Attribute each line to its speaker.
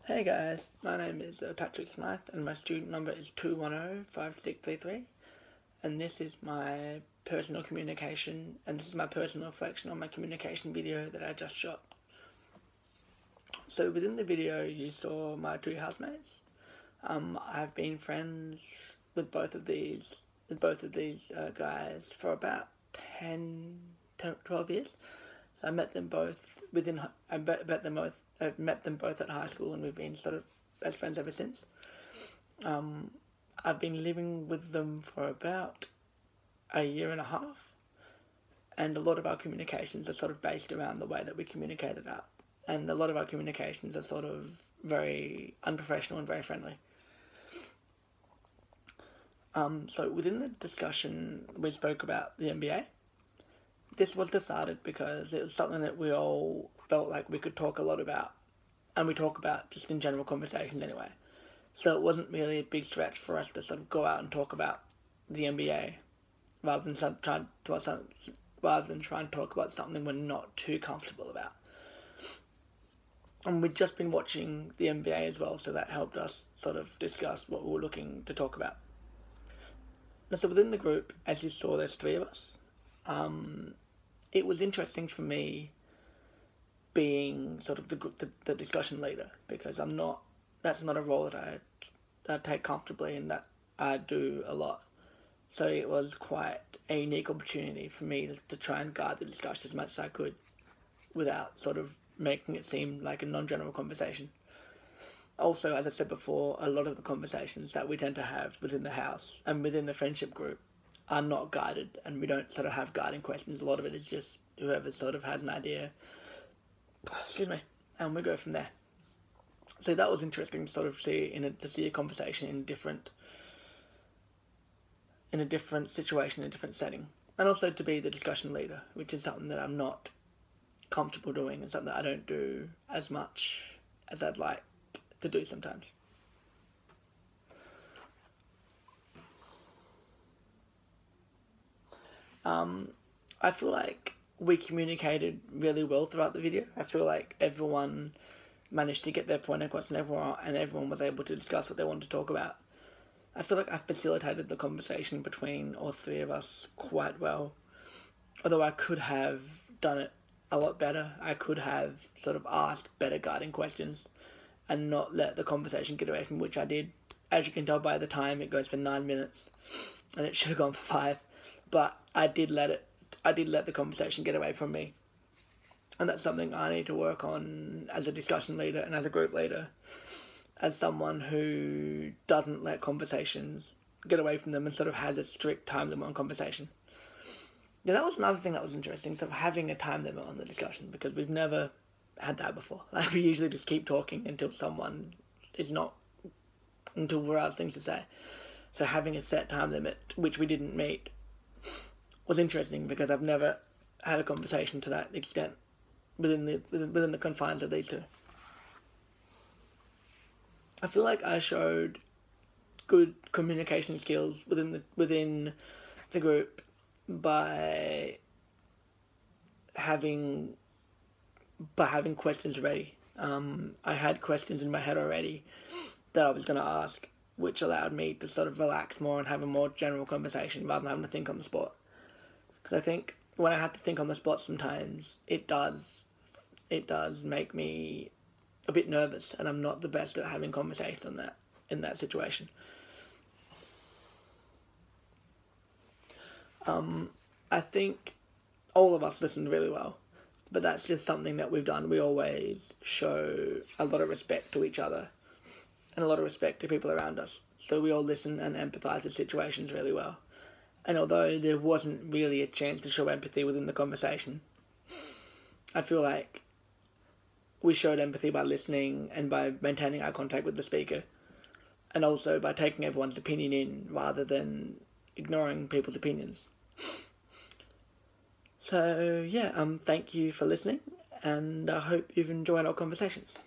Speaker 1: Hey guys, my name is Patrick Smythe and my student number is 2105633, and this is my personal communication, and this is my personal reflection on my communication video that I just shot. So within the video you saw my two housemates. I've been friends with both of these guys for about 12 years. So I met them both I've met them both at high school, and we've been sort of best friends ever since. I've been living with them for about a year and a half, and a lot of our communications are sort of based around the way that we communicated out, and a lot of our communications are sort of very unprofessional and very friendly. So within the discussion we spoke about the NBA. This was decided because it was something that we all felt like we could talk a lot about, and we talk about just in general conversations anyway. So it wasn't really a big stretch for us to sort of go out and talk about the NBA, rather than try and talk about something we're not too comfortable about. And we'd just been watching the NBA as well, so that helped us sort of discuss what we were looking to talk about. And so within the group, as you saw, there's three of us. It was interesting for me being sort of the discussion leader, because that's not a role that I take comfortably and that I do a lot. So it was quite a unique opportunity for me to try and guide the discussion as much as I could without sort of making it seem like a non-general conversation. Also, as I said before, a lot of the conversations that we tend to have within the house and within the friendship group are not guided, and we don't sort of have guiding questions. A lot of it is just whoever sort of has an idea, and we go from there. So that was interesting to sort of see a conversation in a different situation, in a different setting, and also to be the discussion leader, which is something that I'm not comfortable doing, and something that I don't do as much as I'd like to do sometimes. I feel like we communicated really well throughout the video. I feel like everyone managed to get their point across, and everyone was able to discuss what they wanted to talk about. I feel like I facilitated the conversation between all three of us quite well. Although I could have done it a lot better. I could have sort of asked better guiding questions and not let the conversation get away from, which I did. As you can tell by the time, it goes for 9 minutes, and it should have gone for 5. But I did let the conversation get away from me. And that's something I need to work on as a discussion leader and as a group leader, as someone who doesn't let conversations get away from them and sort of has a strict time limit on conversation. Yeah, that was another thing that was interesting, sort of having a time limit on the discussion, because we've never had that before. Like, we usually just keep talking until we're out of things to say. So having a set time limit, which we didn't meet, was interesting, because I've never had a conversation to that extent within the confines of these two. I feel like I showed good communication skills within the group by having questions ready. I had questions in my head already that I was going to ask, which allowed me to sort of relax more and have a more general conversation rather than having to think on the spot. Because I think when I have to think on the spot sometimes, it does make me a bit nervous, and I'm not the best at having conversations in that situation. I think all of us listened really well, but that's just something that we've done. We always show a lot of respect to each other and a lot of respect to people around us. So we all listen and empathise with situations really well. And although there wasn't really a chance to show empathy within the conversation, I feel like we showed empathy by listening and by maintaining eye contact with the speaker, and also by taking everyone's opinion in rather than ignoring people's opinions. So yeah, thank you for listening, and I hope you've enjoyed our conversations.